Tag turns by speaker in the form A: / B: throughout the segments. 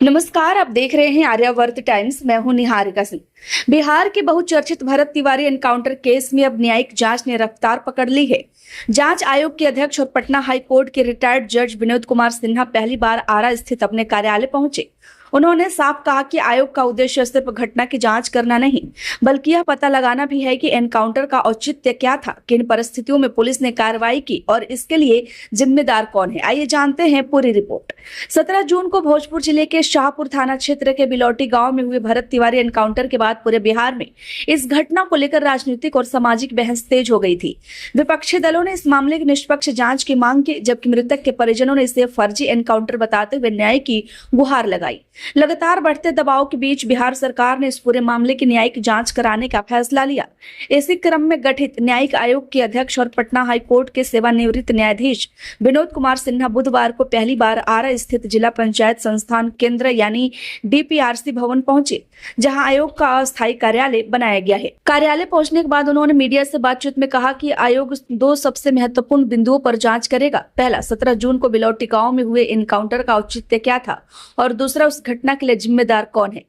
A: नमस्कार, आप देख रहे हैं आर्यावर्त टाइम्स। मैं हूं निहारिका सिंह। बिहार के बहुचर्चित भरत तिवारी एनकाउंटर केस में अब न्यायिक जांच ने रफ्तार पकड़ ली है। जांच आयोग के अध्यक्ष और पटना हाई कोर्ट के रिटायर्ड जज विनोद कुमार सिन्हा पहली बार आरा स्थित अपने कार्यालय पहुंचे। उन्होंने साफ कहा कि आयोग का उद्देश्य सिर्फ घटना की जांच करना नहीं, बल्कि यह पता लगाना भी है कि एनकाउंटर का औचित्य क्या था, किन परिस्थितियों में पुलिस ने कार्रवाई की और इसके लिए जिम्मेदार कौन है। आइए जानते हैं पूरी रिपोर्ट। 17 जून को भोजपुर जिले के शाहपुर थाना क्षेत्र के बिलौटी गांव में हुए भरत तिवारी एनकाउंटर के बाद पूरे बिहार में इस घटना को लेकर राजनीतिक और सामाजिक बहस तेज हो गई थी। विपक्षी दलों ने इस मामले की निष्पक्ष जांच की मांग की, जबकि मृतक के परिजनों ने इसे फर्जी एनकाउंटर बताते हुए न्याय की गुहार लगाई। लगातार बढ़ते दबाव के बीच बिहार सरकार ने इस पूरे मामले की न्यायिक जांच कराने का फैसला लिया। इसी क्रम में गठित न्यायिक आयोग के अध्यक्ष और पटना हाई कोर्ट के सेवानिवृत्त न्यायाधीश विनोद कुमार सिन्हा बुधवार को पहली बार आरा स्थित जिला पंचायत संस्थान केंद्र यानी डीपीआरसी भवन पहुंचे, जहां आयोग का अस्थायी कार्यालय बनाया गया है। कार्यालय पहुंचने के बाद उन्होंने मीडिया से बातचीत में कहा कि आयोग दो सबसे महत्वपूर्ण बिंदुओं पर जांच करेगा। पहला, 17 जून को बिलौटी गांव में हुए एनकाउंटर का औचित्य क्या था, और दूसरा, उस घटना के लिए जिम्मेदार कौन है।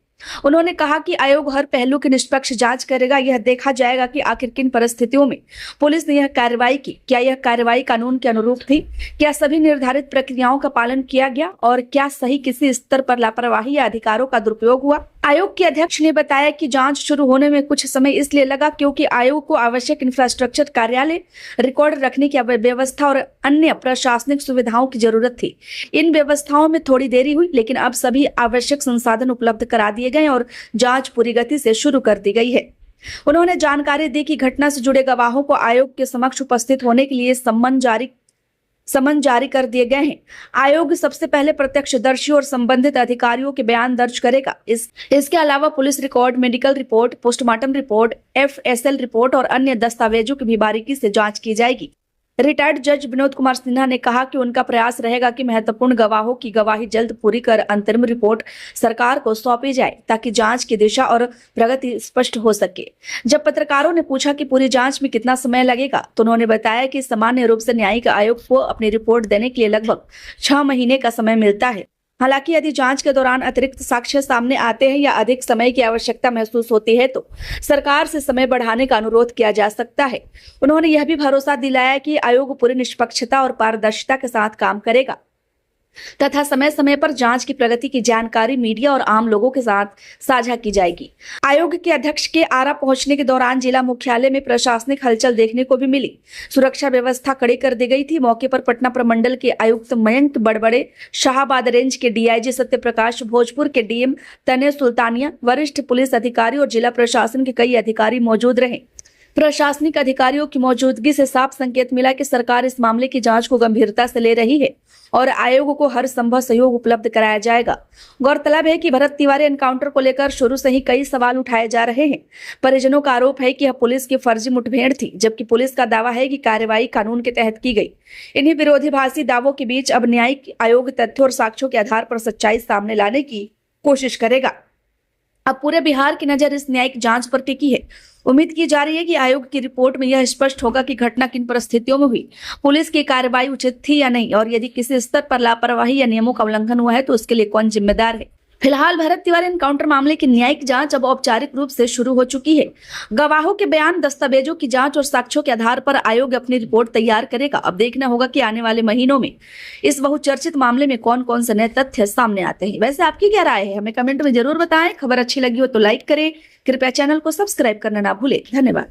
A: उन्होंने कहा कि आयोग हर पहलू की निष्पक्ष जांच करेगा। यह देखा जाएगा कि आखिर किन परिस्थितियों में पुलिस ने यह कार्रवाई की, क्या यह कार्रवाई कानून के अनुरूप थी, क्या सभी निर्धारित प्रक्रियाओं का पालन किया गया, और क्या सही किसी स्तर पर लापरवाही या अधिकारों का दुरुपयोग हुआ। आयोग के अध्यक्ष ने बताया कि जांच शुरू होने में कुछ समय इसलिए लगा क्योंकि आयोग को आवश्यक इंफ्रास्ट्रक्चर, कार्यालय, रिकॉर्ड रखने की व्यवस्था और अन्य प्रशासनिक सुविधाओं की जरूरत थी। इन व्यवस्थाओं में थोड़ी देरी हुई, लेकिन अब सभी आवश्यक संसाधन उपलब्ध करा दिए गए और जांच पूरी गति से शुरू कर दी गई है। उन्होंने जानकारी दी कि घटना से जुड़े गवाहों को आयोग के समक्ष उपस्थित होने के लिए समन जारी कर दिए गए हैं। आयोग सबसे पहले प्रत्यक्षदर्शी और संबंधित अधिकारियों के बयान दर्ज करेगा। इसके अलावा police record, medical report, postmortem report, FSL report और अन्य दस्तावेजों की भी बारीकी से जांच की जाएगी। रिटायर्ड जज विनोद कुमार सिन्हा ने कहा कि उनका प्रयास रहेगा कि महत्वपूर्ण गवाहों की गवाही जल्द पूरी कर अंतरिम रिपोर्ट सरकार को सौंपी जाए, ताकि जांच की दिशा और प्रगति स्पष्ट हो सके। जब पत्रकारों ने पूछा कि पूरी जांच में कितना समय लगेगा, तो उन्होंने बताया कि सामान्य रूप से न्यायिक आयोग को अपनी रिपोर्ट देने के लिए लगभग 6 महीने का समय मिलता है। हालांकि यदि जांच के दौरान अतिरिक्त साक्ष्य सामने आते हैं या अधिक समय की आवश्यकता महसूस होती है, तो सरकार से समय बढ़ाने का अनुरोध किया जा सकता है। उन्होंने यह भी भरोसा दिलाया कि आयोग पूरी निष्पक्षता और पारदर्शिता के साथ काम करेगा तथा समय समय पर जांच की प्रगति की जानकारी मीडिया और आम लोगों के साथ साझा की जाएगी। आयोग के अध्यक्ष के आरा पहुंचने के दौरान जिला मुख्यालय में प्रशासनिक हलचल देखने को भी मिली। सुरक्षा व्यवस्था कड़ी कर दी गई थी। मौके पर पटना प्रमंडल के आयुक्त मयंक बड़बड़े, शाहाबाद रेंज के डीआईजी सत्यप्रकाश, भोजपुर के डीएम तने सुल्तानिया, वरिष्ठ पुलिस अधिकारी और जिला प्रशासन के कई अधिकारी मौजूद रहे। प्रशासनिक अधिकारियों की मौजूदगी से साफ संकेत मिला कि सरकार इस मामले की जांच को गंभीरता से ले रही है और आयोग को हर संभव सहयोग उपलब्ध कराया जाएगा। गौरतलब है कि भरत तिवारी एनकाउंटर को लेकर शुरू से ही कई सवाल उठाए जा रहे हैं। परिजनों का आरोप है कि यह पुलिस की फर्जी मुठभेड़ थी, जबकि पुलिस का दावा है कि कार्रवाई कानून के तहत की गई। इन्हीं विरोधाभासी दावों के बीच अब न्यायिक आयोग तथ्यों और साक्ष्यों के आधार पर सच्चाई सामने लाने की कोशिश करेगा। अब पूरे बिहार की नजर इस न्यायिक जांच पर टिकी है। उम्मीद की जा रही है कि आयोग की रिपोर्ट में यह स्पष्ट होगा कि घटना किन परिस्थितियों में हुई, पुलिस की कार्रवाई उचित थी या नहीं, और यदि किसी स्तर पर लापरवाही या नियमों का उल्लंघन हुआ है तो उसके लिए कौन जिम्मेदार है। फिलहाल भरत तिवारी एनकाउंटर मामले की न्यायिक जांच अब औपचारिक रूप से शुरू हो चुकी है। गवाहों के बयान, दस्तावेजों की जांच और साक्ष्यों के आधार पर आयोग अपनी रिपोर्ट तैयार करेगा। अब देखना होगा कि आने वाले महीनों में इस बहुचर्चित मामले में कौन कौन से नए तथ्य सामने आते हैं। वैसे आपकी क्या राय है, हमें कमेंट में जरूर बताएं। खबर अच्छी लगी हो तो लाइक करें। कृपया चैनल को सब्सक्राइब करना ना भूलें। धन्यवाद।